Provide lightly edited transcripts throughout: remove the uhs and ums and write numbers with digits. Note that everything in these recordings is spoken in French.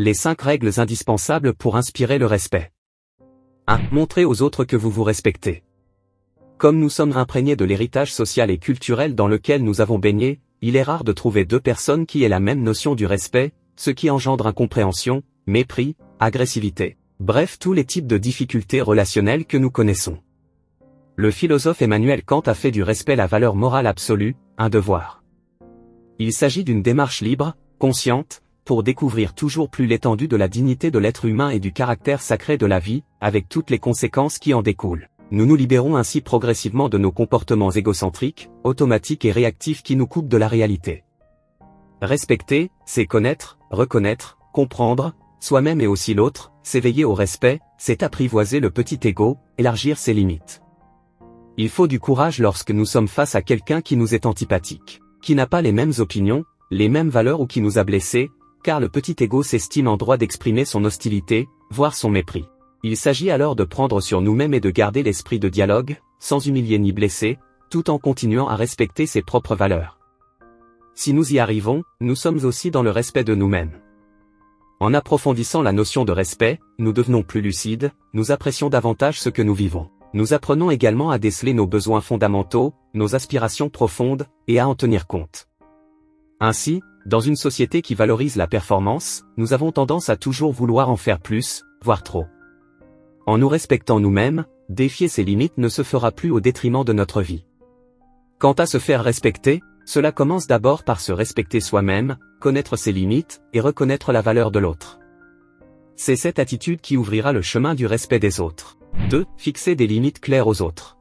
Les 5 règles indispensables pour inspirer le respect. 1. Montrez aux autres que vous vous respectez. Comme nous sommes imprégnés de l'héritage social et culturel dans lequel nous avons baigné, il est rare de trouver 2 personnes qui aient la même notion du respect, ce qui engendre incompréhension, mépris, agressivité, bref tous les types de difficultés relationnelles que nous connaissons. Le philosophe Emmanuel Kant a fait du respect la valeur morale absolue, un devoir. Il s'agit d'une démarche libre, consciente, pour découvrir toujours plus l'étendue de la dignité de l'être humain et du caractère sacré de la vie, avec toutes les conséquences qui en découlent. Nous nous libérons ainsi progressivement de nos comportements égocentriques, automatiques et réactifs qui nous coupent de la réalité. Respecter, c'est connaître, reconnaître, comprendre, soi-même et aussi l'autre, s'éveiller au respect, c'est apprivoiser le petit ego, élargir ses limites. Il faut du courage lorsque nous sommes face à quelqu'un qui nous est antipathique, qui n'a pas les mêmes opinions, les mêmes valeurs ou qui nous a blessés, car le petit ego s'estime en droit d'exprimer son hostilité, voire son mépris. Il s'agit alors de prendre sur nous-mêmes et de garder l'esprit de dialogue, sans humilier ni blesser, tout en continuant à respecter ses propres valeurs. Si nous y arrivons, nous sommes aussi dans le respect de nous-mêmes. En approfondissant la notion de respect, nous devenons plus lucides, nous apprécions davantage ce que nous vivons. Nous apprenons également à déceler nos besoins fondamentaux, nos aspirations profondes, et à en tenir compte. Ainsi, dans une société qui valorise la performance, nous avons tendance à toujours vouloir en faire plus, voire trop. En nous respectant nous-mêmes, défier ses limites ne se fera plus au détriment de notre vie. Quant à se faire respecter, cela commence d'abord par se respecter soi-même, connaître ses limites, et reconnaître la valeur de l'autre. C'est cette attitude qui ouvrira le chemin du respect des autres. 2. Fixer des limites claires aux autres.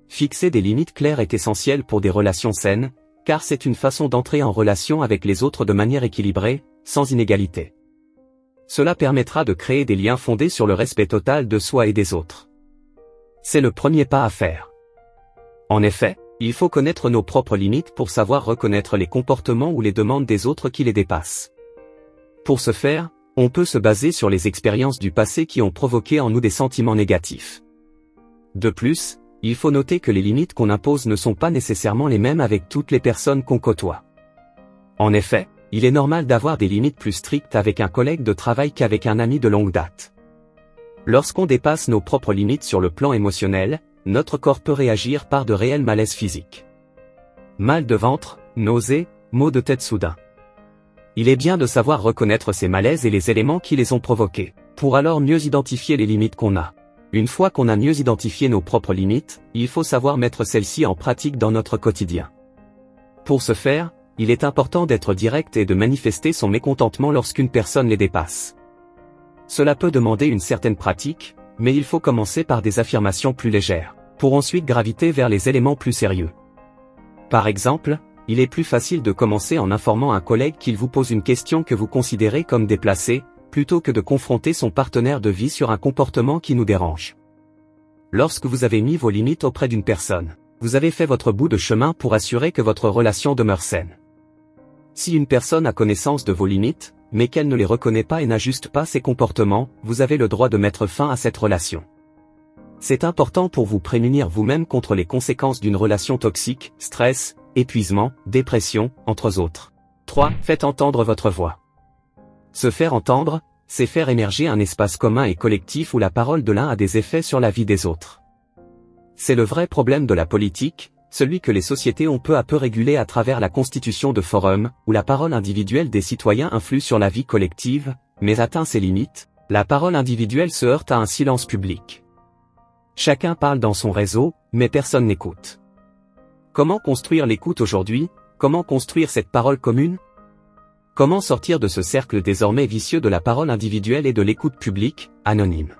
Fixer des limites claires est essentiel pour des relations saines, car c'est une façon d'entrer en relation avec les autres de manière équilibrée, sans inégalité. Cela permettra de créer des liens fondés sur le respect total de soi et des autres. C'est le premier pas à faire. En effet, il faut connaître nos propres limites pour savoir reconnaître les comportements ou les demandes des autres qui les dépassent. Pour ce faire, on peut se baser sur les expériences du passé qui ont provoqué en nous des sentiments négatifs. De plus, il faut noter que les limites qu'on impose ne sont pas nécessairement les mêmes avec toutes les personnes qu'on côtoie. En effet, il est normal d'avoir des limites plus strictes avec un collègue de travail qu'avec un ami de longue date. Lorsqu'on dépasse nos propres limites sur le plan émotionnel, notre corps peut réagir par de réels malaises physiques. Mal de ventre, nausées, maux de tête soudains. Il est bien de savoir reconnaître ces malaises et les éléments qui les ont provoqués, pour alors mieux identifier les limites qu'on a. Une fois qu'on a mieux identifié nos propres limites, il faut savoir mettre celles-ci en pratique dans notre quotidien. Pour ce faire, il est important d'être direct et de manifester son mécontentement lorsqu'une personne les dépasse. Cela peut demander une certaine pratique, mais il faut commencer par des affirmations plus légères, pour ensuite graviter vers les éléments plus sérieux. Par exemple, il est plus facile de commencer en informant un collègue qu'il vous pose une question que vous considérez comme déplacée, plutôt que de confronter son partenaire de vie sur un comportement qui nous dérange. Lorsque vous avez mis vos limites auprès d'une personne, vous avez fait votre bout de chemin pour assurer que votre relation demeure saine. Si une personne a connaissance de vos limites, mais qu'elle ne les reconnaît pas et n'ajuste pas ses comportements, vous avez le droit de mettre fin à cette relation. C'est important pour vous prémunir vous-même contre les conséquences d'une relation toxique, stress, épuisement, dépression, entre autres. 3. Faites entendre votre voix. Se faire entendre, c'est faire émerger un espace commun et collectif où la parole de l'un a des effets sur la vie des autres. C'est le vrai problème de la politique, celui que les sociétés ont peu à peu régulé à travers la constitution de forums, où la parole individuelle des citoyens influe sur la vie collective, mais atteint ses limites, la parole individuelle se heurte à un silence public. Chacun parle dans son réseau, mais personne n'écoute. Comment construire l'écoute aujourd'hui? Comment construire cette parole commune? Comment sortir de ce cercle désormais vicieux de la parole individuelle et de l'écoute publique, anonyme?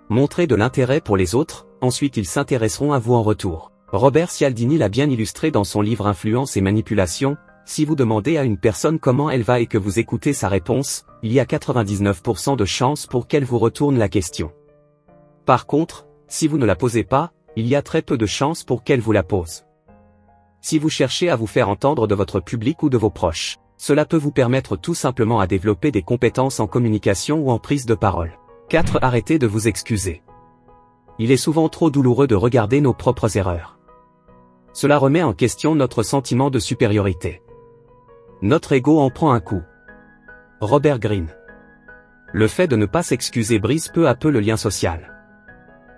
Montrez de l'intérêt pour les autres, ensuite ils s'intéresseront à vous en retour. Robert Cialdini l'a bien illustré dans son livre Influence et Manipulation. Si vous demandez à une personne comment elle va et que vous écoutez sa réponse, il y a 99% de chances pour qu'elle vous retourne la question. Par contre, si vous ne la posez pas, il y a très peu de chances pour qu'elle vous la pose. Si vous cherchez à vous faire entendre de votre public ou de vos proches, cela peut vous permettre tout simplement à développer des compétences en communication ou en prise de parole. 4. Arrêtez de vous excuser. Il est souvent trop douloureux de regarder nos propres erreurs. Cela remet en question notre sentiment de supériorité. Notre ego en prend un coup. Robert Greene. Le fait de ne pas s'excuser brise peu à peu le lien social.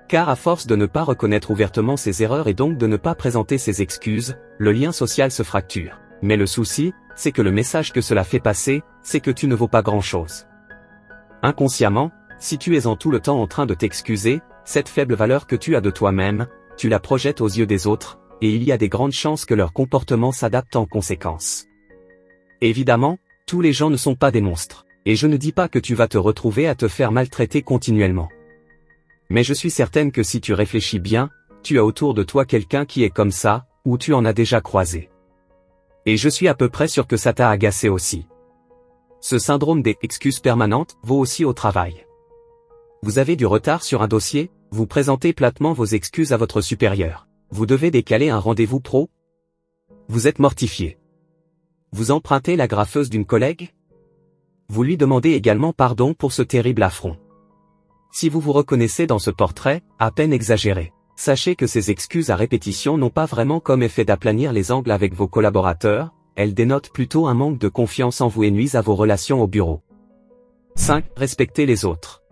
Car à force de ne pas reconnaître ouvertement ses erreurs et donc de ne pas présenter ses excuses, le lien social se fracture. Mais le souci, c'est que le message que cela fait passer, c'est que tu ne vaux pas grand-chose. Inconsciemment, si tu es en tout le temps en train de t'excuser, cette faible valeur que tu as de toi-même, tu la projettes aux yeux des autres, et il y a des grandes chances que leur comportement s'adapte en conséquence. Évidemment, tous les gens ne sont pas des monstres, et je ne dis pas que tu vas te retrouver à te faire maltraiter continuellement. Mais je suis certaine que si tu réfléchis bien, tu as autour de toi quelqu'un qui est comme ça, ou tu en as déjà croisé. Et je suis à peu près sûr que ça t'a agacé aussi. Ce syndrome des excuses permanentes vaut aussi au travail. Vous avez du retard sur un dossier, vous présentez platement vos excuses à votre supérieur. Vous devez décaler un rendez-vous pro. Vous êtes mortifié. Vous empruntez la graffeuse d'une collègue. Vous lui demandez également pardon pour ce terrible affront. Si vous vous reconnaissez dans ce portrait, à peine exagéré, sachez que ces excuses à répétition n'ont pas vraiment comme effet d'aplanir les angles avec vos collaborateurs, elles dénotent plutôt un manque de confiance en vous et nuisent à vos relations au bureau. 5. Respectez les autres.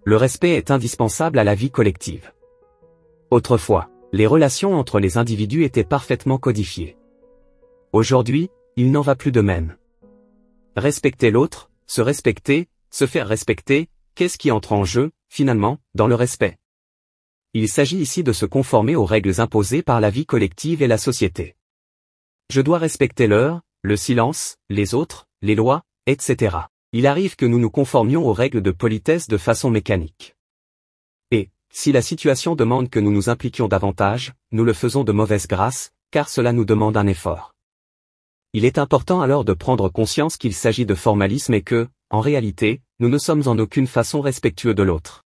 Le respect est indispensable à la vie collective. Autrefois, les relations entre les individus étaient parfaitement codifiées. Aujourd'hui, il n'en va plus de même. Respecter l'autre, se respecter, se faire respecter, qu'est-ce qui entre en jeu, finalement, dans le respect? Il s'agit ici de se conformer aux règles imposées par la vie collective et la société. Je dois respecter l'heure, le silence, les autres, les lois, etc. Il arrive que nous nous conformions aux règles de politesse de façon mécanique. Et, si la situation demande que nous nous impliquions davantage, nous le faisons de mauvaise grâce, car cela nous demande un effort. Il est important alors de prendre conscience qu'il s'agit de formalisme et que, en réalité, nous ne sommes en aucune façon respectueux de l'autre.